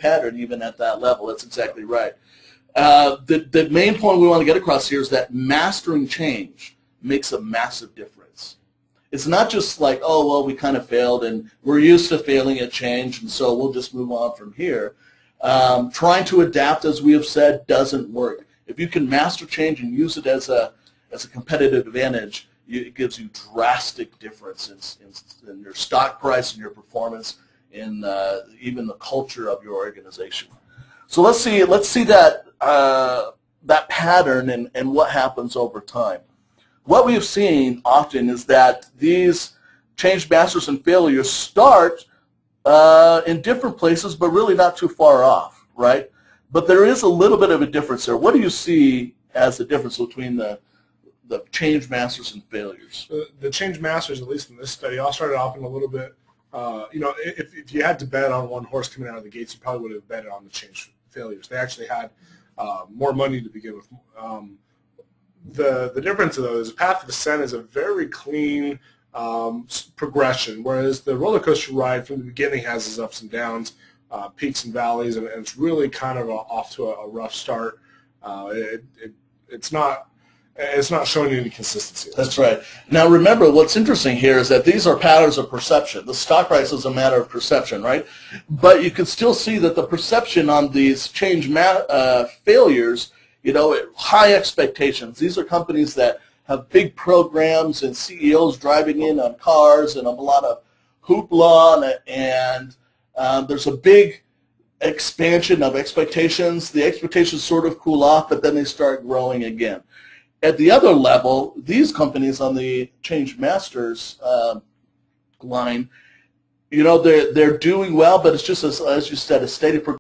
pattern even at that level. That's exactly right. The main point we want to get across here is that mastering change makes a massive difference. It's not just like, oh, well, we kind of failed and we're used to failing at change, and so we'll just move on from here. Trying to adapt, as we have said, doesn't work. If you can master change and use it as a competitive advantage, it gives you drastic difference in your stock price and your performance, in even the culture of your organization. So let's see that that pattern and what happens over time. What we have seen often is that these change masters and failures start in different places, but really not too far off, right? But there is a little bit of a difference there. What do you see as the difference between the change masters and failures? The change masters, at least in this study, all started off in a little bit, you know, if you had to bet on one horse coming out of the gates, you probably would have betted on the change failures. They actually had more money to begin with. The difference, though, is the path of ascent is a very clean progression, whereas the roller coaster ride from the beginning has its ups and downs, peaks and valleys, and it's really kind of off to a rough start. It's not showing you any consistency. That's right. Now remember, what's interesting here is that these are patterns of perception. The stock price is a matter of perception, right? But you can still see that the perception on these change failures, you know, high expectations. These are companies that have big programs and CEOs driving in on cars and a lot of hoopla, and there's a big expansion of expectations. The expectations sort of cool off, but then they start growing again. At the other level, these companies on the change masters line, you know, they're doing well, but it's just, as you said, a steady progression.